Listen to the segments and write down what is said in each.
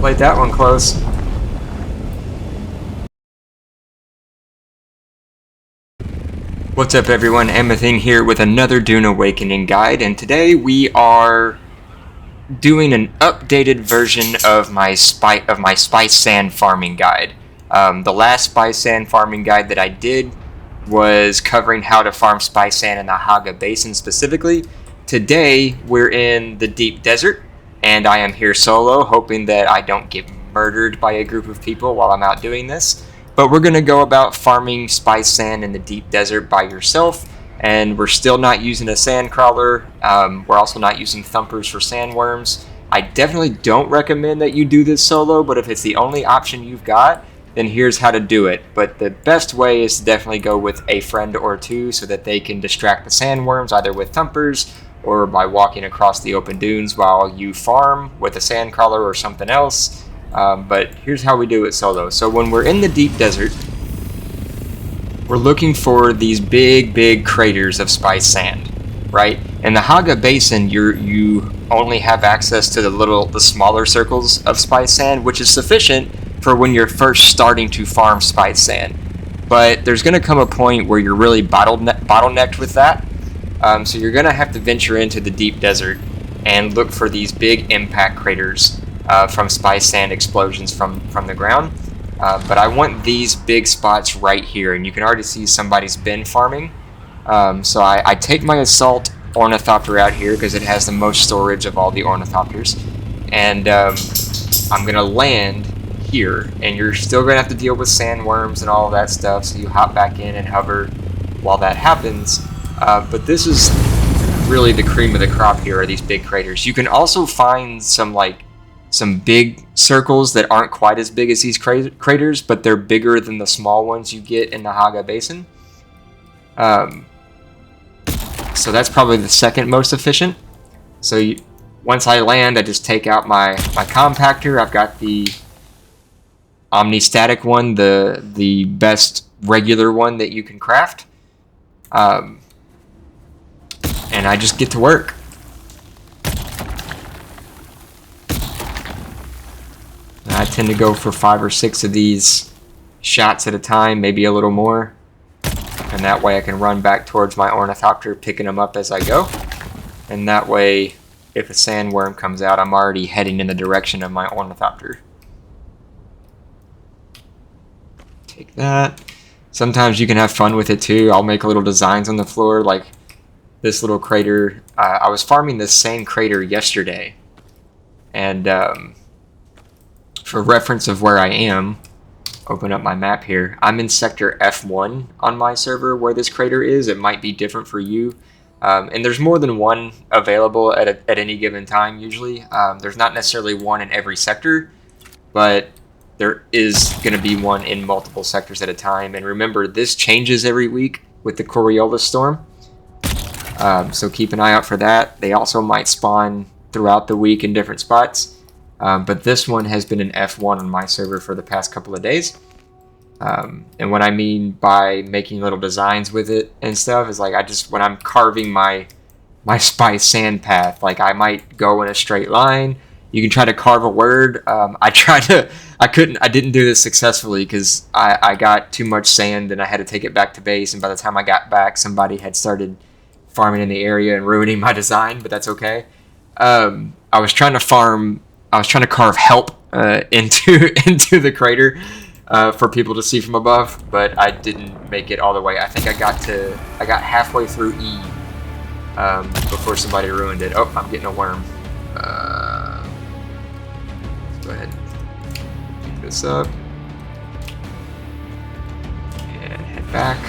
Played that one close. What's up everyone, Amethine here with another Dune Awakening guide, and today we are doing an updated version of my spice sand farming guide. The last spice sand farming guide that I did was covering how to farm spice sand in the Haga Basin specifically. Today we're in the deep desert, and I am here solo, hoping that I don't get murdered by a group of people while I'm out doing this. But we're going to go about farming spice sand in the deep desert by yourself, and we're still not using a sand crawler. We're also not using thumpers for sandworms. I definitely don't recommend that you do this solo, but if it's the only option you've got, then here's how to do it. But the best way is to definitely go with a friend or two so that they can distract the sandworms either with thumpers or by walking across the open dunes while you farm with a sand crawler or something else. But here's how we do it solo. So when we're in the deep desert, we're looking for these big craters of spice sand, right? In the Haga Basin, you only have access to the smaller circles of spice sand, which is sufficient for when you're first starting to farm spice sand. But there's going to come a point where you're really bottlenecked with that. So you're going to have to venture into the deep desert and look for these big impact craters from spice sand explosions from the ground. But I want these big spots right here, and you can already see somebody's been farming. So I take my assault ornithopter out here because it has the most storage of all the ornithopters, and I'm gonna land here, and you're still gonna have to deal with sandworms and all of that stuff, so you hop back in and hover while that happens. But this is really the cream of the crop here, are these big craters. You can also find some big circles that aren't quite as big as these craters, but they're bigger than the small ones you get in the Haga Basin. So that's probably the second most efficient. So once I land, I just take out my compactor. I've got the omni-static one, the best regular one that you can craft. And I just get to work. I tend to go for 5 or 6 of these shots at a time, maybe a little more. And that way I can run back towards my ornithopter, picking them up as I go. And that way, if a sandworm comes out, I'm already heading in the direction of my ornithopter. Take that. Sometimes you can have fun with it too. I'll make little designs on the floor, like this little crater. I was farming this same crater yesterday. And for reference of where I am, open up my map here. I'm in sector F1 on my server where this crater is. It might be different for you. And there's more than one available at any given time usually. There's not necessarily one in every sector, but there is going to be one in multiple sectors at a time. And remember, this changes every week with the Coriolis storm. So keep an eye out for that. They also might spawn throughout the week in different spots. But this one has been an F1 on my server for the past couple of days. And what I mean by making little designs with it and stuff is like when I'm carving my spice sand path, like I might go in a straight line. You can try to carve a word. I didn't do this successfully because I got too much sand and I had to take it back to base. And by the time I got back, somebody had started farming in the area and ruining my design, but that's okay. I was trying to carve help into the crater for people to see from above, but I didn't make it all the way. I think I got halfway through E before somebody ruined it. Oh, I'm getting a worm. Let's go ahead and pick this up and head back.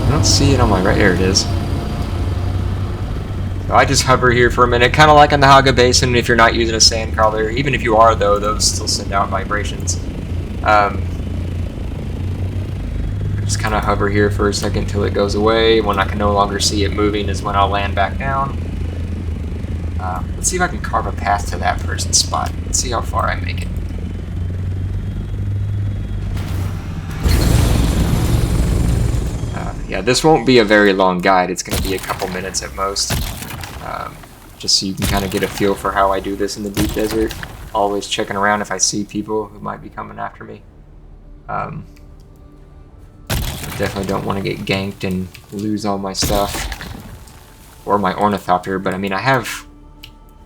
I don't see it on my right. There it is. So I just hover here for a minute, kind of like on the Haga Basin if you're not using a sand crawler. Even if you are, though, those still send out vibrations. Just kind of hover here for a second till it goes away. When I can no longer see it moving is when I'll land back down. Let's see if I can carve a path to that person's spot. Let's see how far I make it. Yeah, this won't be a very long guide. It's going to be a couple minutes at most. just so you can kind of get a feel for how I do this in the deep desert. Always checking around if I see people who might be coming after me. I definitely don't want to get ganked and lose all my stuff. Or my ornithopter, but I mean, I have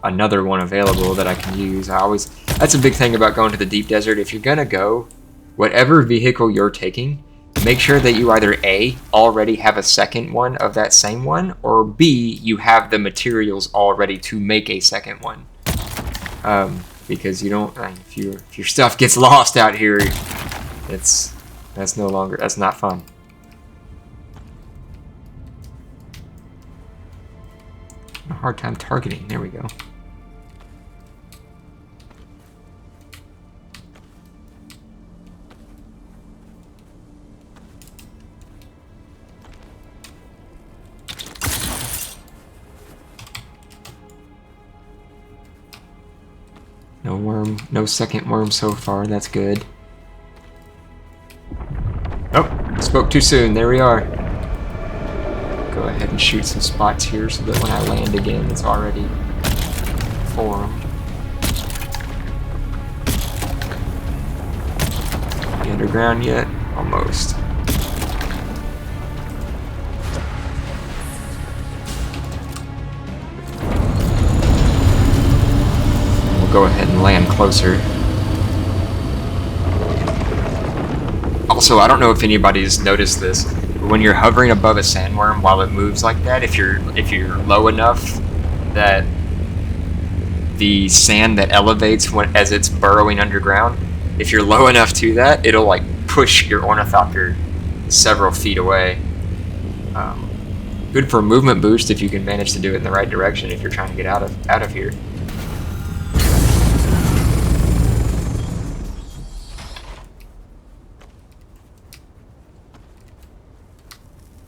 another one available that I can use. That's a big thing about going to the deep desert. If you're gonna go, whatever vehicle you're taking, make sure that you either A, already have a second one of that same one, or B, you have the materials already to make a second one. Because you don't, if your stuff gets lost out here, that's not fun. A hard time targeting. There we go. No worm, no second worm so far. That's good. Oh, spoke too soon. There we are. Go ahead and shoot some spots here so that when I land again, it's already for them. The underground yet? Almost. We'll go ahead and land closer. Also, I don't know if anybody's noticed this, but when you're hovering above a sandworm while it moves like that, if you're low enough that the sand that elevates as it's burrowing underground, if you're low enough to that, it'll like push your ornithopter several feet away. Good for a movement boost if you can manage to do it in the right direction if you're trying to get out of here.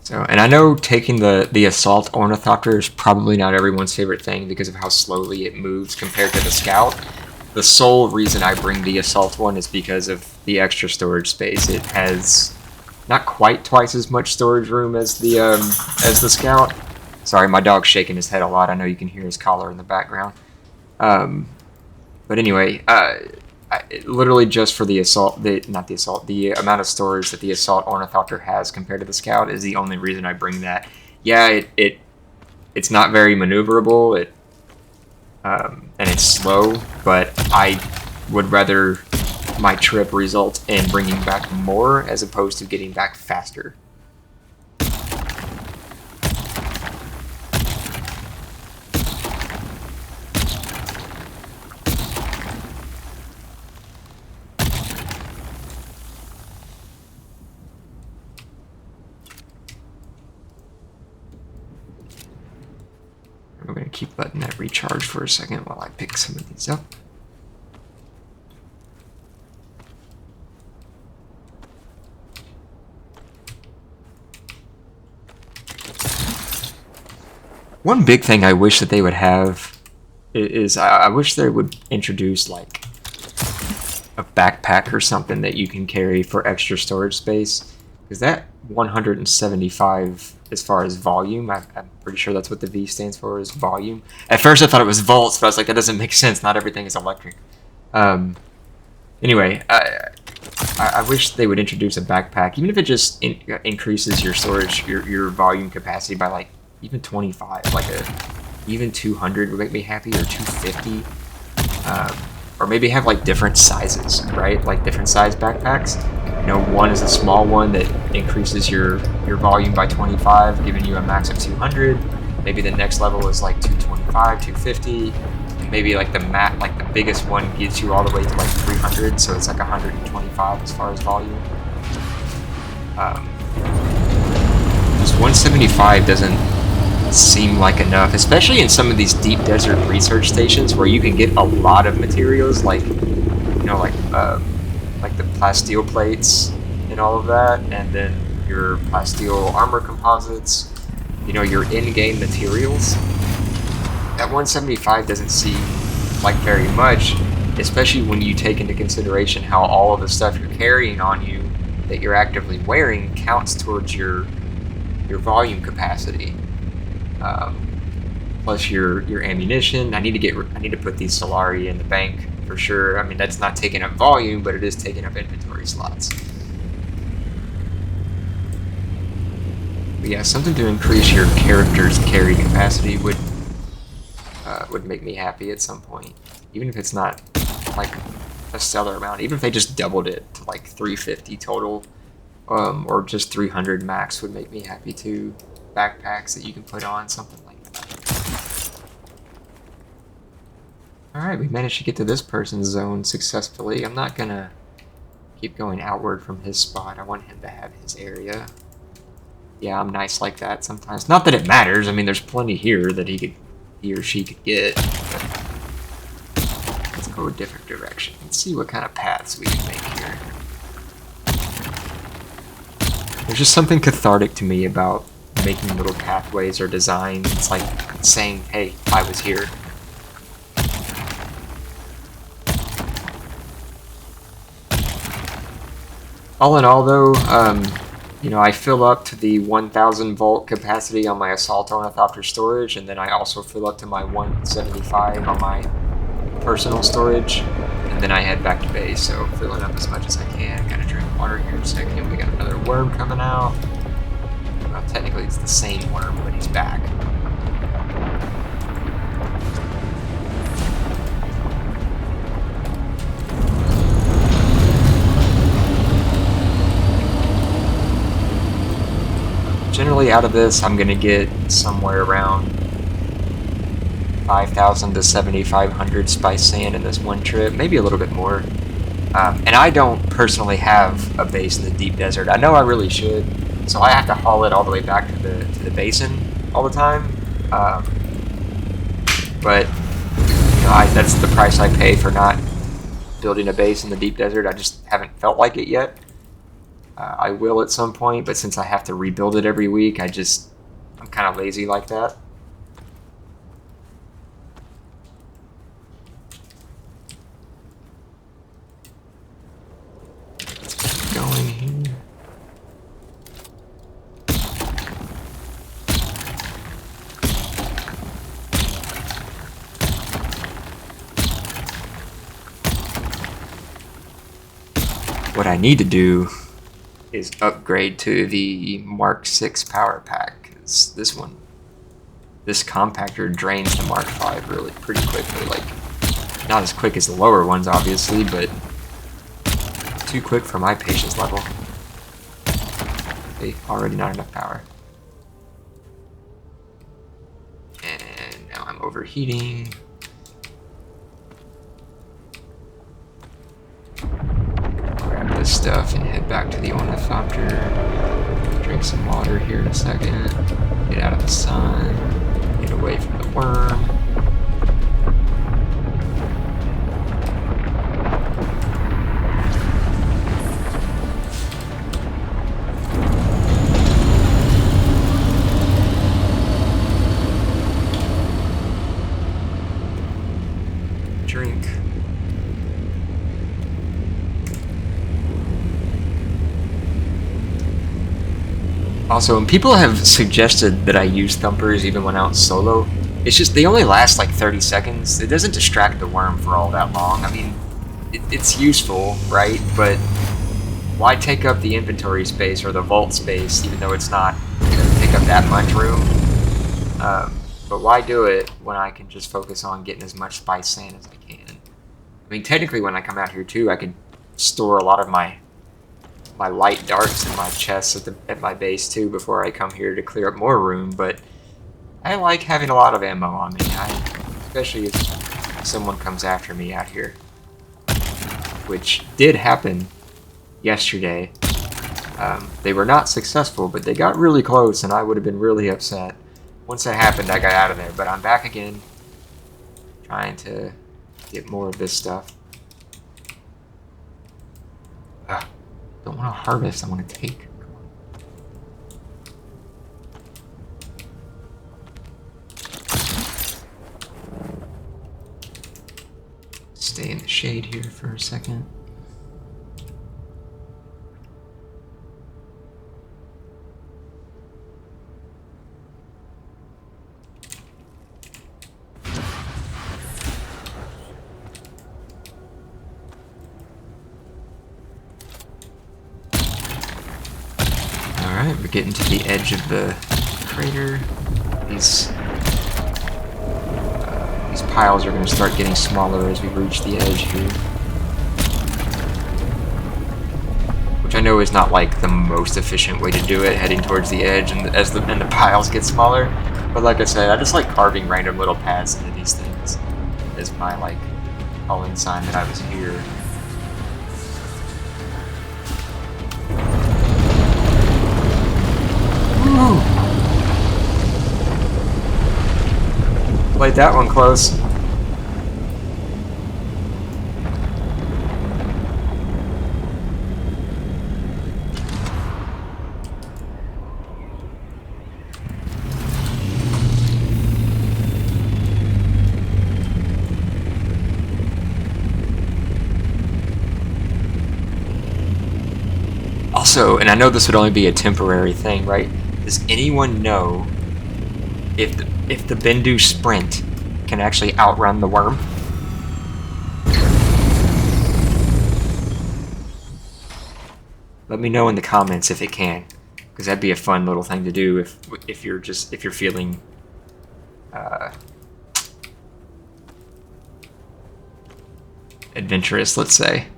So, and I know taking the assault ornithopter is probably not everyone's favorite thing because of how slowly it moves compared to the scout. The sole reason I bring the assault one is because of the extra storage space. It has not quite twice as much storage room as the scout. Sorry, my dog's shaking his head a lot. I know you can hear his collar in the background. But anyway, literally just for the assault, the amount of storage that the assault ornithopter has compared to the scout is the only reason I bring that. Yeah, it's not very maneuverable. And it's slow, but I would rather my trip result in bringing back more as opposed to getting back faster. We're going to keep letting that recharge for a second while I pick some of these up. One big thing I wish that they would have is I wish they would introduce like a backpack or something that you can carry for extra storage space. Because that 175 as far as volume, I'm pretty sure that's what the V stands for, is volume. At first I thought it was volts, but I was like, that doesn't make sense. Not everything is electric. Anyway, I wish they would introduce a backpack, even if it just increases your storage, your volume capacity by like even 25, like even 200 would make me happy, or 250. Or maybe have like different sizes, right? Like different size backpacks. You know, one is a small one that increases your volume by 25, giving you a max of 200. Maybe the next level is like 225, 250. Maybe like the biggest one gets you all the way to like 300, so it's like 125 as far as volume. Just 175 doesn't seem like enough, especially in some of these deep desert research stations where you can get a lot of materials, like the plasteel plates and all of that, and then your plasteel armor composites, your in-game materials. That 175 doesn't seem like very much, especially when you take into consideration how all of the stuff you're carrying on you that you're actively wearing counts towards your volume capacity. plus your ammunition. I need to put these Solari in the bank for sure. I mean, that's not taking up volume, but it is taking up inventory slots. But yeah, something to increase your character's carry capacity would make me happy at some point, even if it's not like a stellar amount. Even if they just doubled it to like 350 total, or just 300 max would make me happy too. Backpacks that you can put on, something like that. Alright, we managed to get to this person's zone successfully. I'm not gonna keep going outward from his spot. I want him to have his area. Yeah, I'm nice like that sometimes. Not that it matters. I mean, there's plenty here that he or she could get. But let's go a different direction. Let's see what kind of paths we can make here. There's just something cathartic to me about making little pathways or designs. It's like saying, hey, I was here. All in all, though, you know, I fill up to the 1,000 volt capacity on my Assault Ornithopter storage, and then I also fill up to my 175 on my personal storage, and then I head back to base, so filling up as much as I can. Gotta drink water here in a second. We got another worm coming out. Well, technically it's the same worm, but he's back. Generally out of this, I'm gonna get somewhere around 5,000 to 7,500 spice sand in this one trip, maybe a little bit more. And I don't personally have a base in the deep desert. I know I really should, so I have to haul it all the way back to the basin all the time. But you know, that's the price I pay for not building a base in the deep desert. I just haven't felt like it yet. I will at some point, but since I have to rebuild it every week, I'm kind of lazy like that. Going here. What I need to do is upgrade to the Mark 6 power pack, because this compactor drains the Mark 5 really pretty quickly. Like, not as quick as the lower ones, obviously, but too quick for my patience level. Okay, already not enough power. And now I'm overheating. Grab this stuff and head back to the Ornithopter. Drink some water here in a second. Get out of the sun. Get away from the worm. Drink. Also, and people have suggested that I use thumpers even when out solo. It's just, they only last like 30 seconds. It doesn't distract the worm for all that long. I mean, it's useful, right? But why take up the inventory space or the vault space, even though it's not going to take up that much room? But why do it when I can just focus on getting as much spice sand as I can? I mean, technically, when I come out here too, I could store a lot of my light darts in my chests at my base too before I come here to clear up more room, but I like having a lot of ammo on me, especially if someone comes after me out here, which did happen yesterday. They were not successful, but they got really close and I would have been really upset. Once that happened, I got out of there, but I'm back again, trying to get more of this stuff. Don't want to harvest, I want to take. Come on. Stay in the shade here for a second. Alright, we're getting to the edge of the crater. These piles are going to start getting smaller as we reach the edge here. Which I know is not like the most efficient way to do it, heading towards the edge and as the piles get smaller. But like I said, I just like carving random little paths into these things as my like calling sign that I was here. Woo! Played that one close. Also, and I know this would only be a temporary thing, right? Does anyone know if the Bendu sprint can actually outrun the worm? Let me know in the comments if it can, because that'd be a fun little thing to do if you're feeling adventurous, let's say.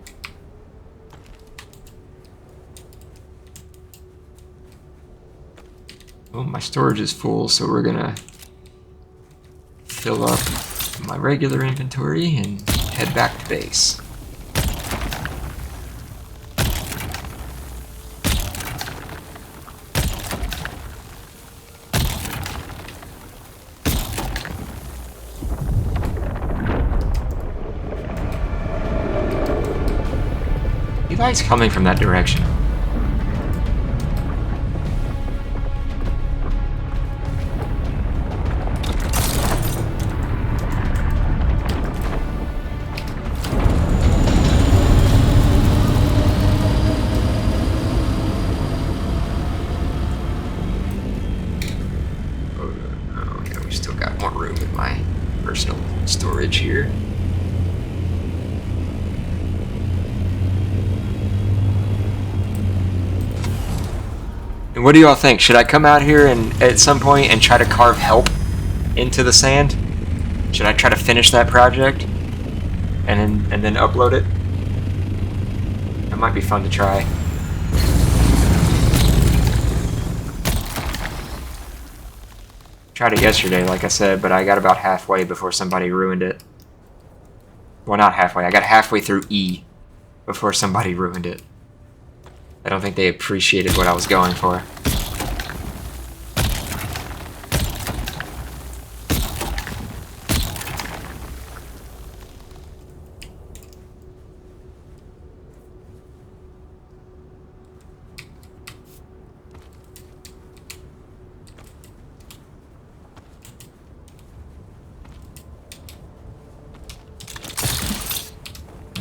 Well, my storage is full, so we're gonna fill up my regular inventory and head back to base. Eli's coming from that direction. Storage here. And what do y'all think? Should I come out here and at some point and try to carve help into the sand? Should I try to finish that project and then upload it? That might be fun to try. Tried it yesterday, like I said, but I got about halfway before somebody ruined it. Well, not halfway. I got halfway through E before somebody ruined it. I don't think they appreciated what I was going for.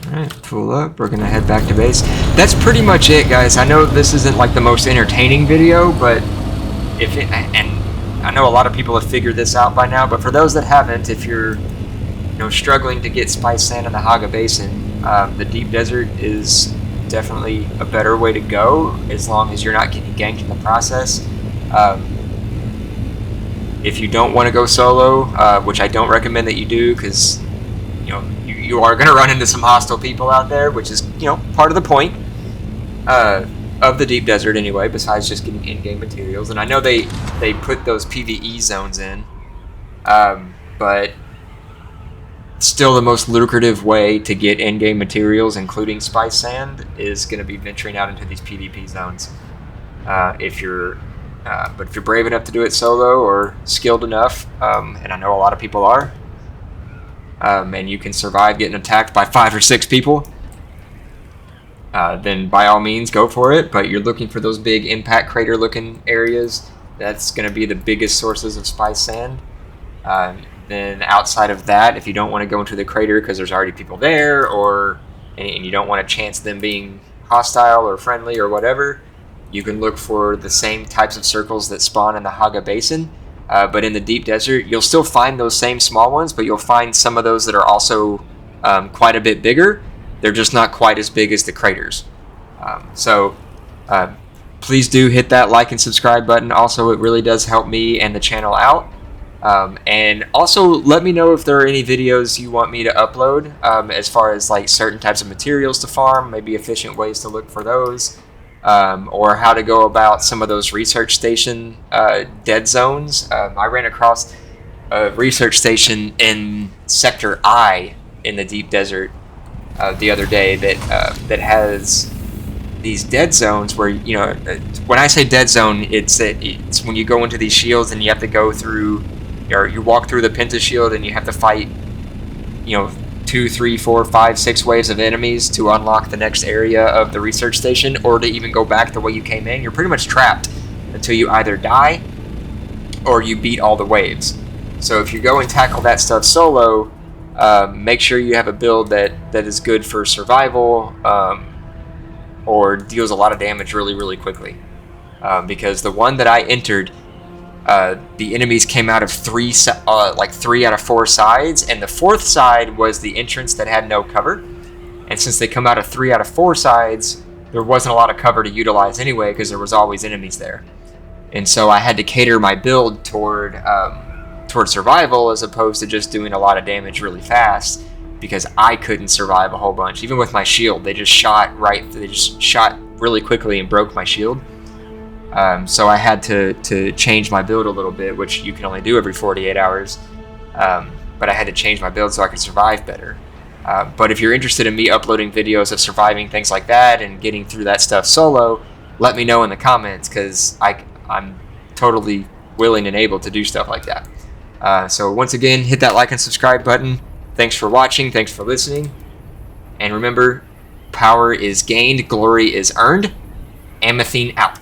Alright, full up. We're gonna head back to base. That's pretty much it, guys. I know this isn't like the most entertaining video, but and I know a lot of people have figured this out by now, but for those that haven't, if you're struggling to get spiced sand in the Haga Basin, the deep desert is definitely a better way to go, as long as you're not getting ganked in the process. If you don't want to go solo, which I don't recommend that you do, because you are going to run into some hostile people out there, which is part of the point of the deep desert anyway, besides just getting in-game materials. And I know they put those PvE zones in, but still the most lucrative way to get in-game materials, including spice sand, is going to be venturing out into these PvP zones. But if you're brave enough to do it solo or skilled enough, and I know a lot of people are, and you can survive getting attacked by 5 or 6 people, then by all means go for it. But you're looking for those big impact crater looking areas. That's going to be the biggest sources of spice sand. Then outside of that, if you don't want to go into the crater because there's already people there, and you don't want to chance them being hostile or friendly or whatever, you can look for the same types of circles that spawn in the Haga Basin. But in the deep desert, you'll still find those same small ones, but you'll find some of those that are also quite a bit bigger. They're just not quite as big as the craters. So please do hit that like and subscribe button. Also, it really does help me and the channel out. And also let me know if there are any videos you want me to upload, as far as like certain types of materials to farm, maybe efficient ways to look for those, or how to go about some of those research station dead zones. I ran across a research station in Sector I in the deep desert the other day that has these dead zones where, you know, when I say dead zone, it's when you go into these shields and you have to go through, or you walk through the Penta shield and you have to fight, you know, 2, 3, 4, 5, 6 waves of enemies to unlock the next area of the research station, or to even go back the way you came in. You're pretty much trapped until you either die or you beat all the waves. So if you go and tackle that stuff solo, make sure you have a build that is good for survival, or deals a lot of damage really, really quickly. Because the one that I entered, the enemies came out of 3 out of 4 sides, and the 4th side was the entrance that had no cover. And since they come out of 3 out of 4 sides, there wasn't a lot of cover to utilize anyway, because there was always enemies there. And so I had to cater my build toward survival, as opposed to just doing a lot of damage really fast, because I couldn't survive a whole bunch. Even with my shield, they just shot really quickly and broke my shield. So I had to change my build a little bit, which you can only do every 48 hours. But I had to change my build so I could survive better. But if you're interested in me uploading videos of surviving things like that and getting through that stuff solo, let me know in the comments, because I'm totally willing and able to do stuff like that. So once again, hit that like and subscribe button. Thanks for watching. Thanks for listening. And remember, power is gained, glory is earned. Amethine out.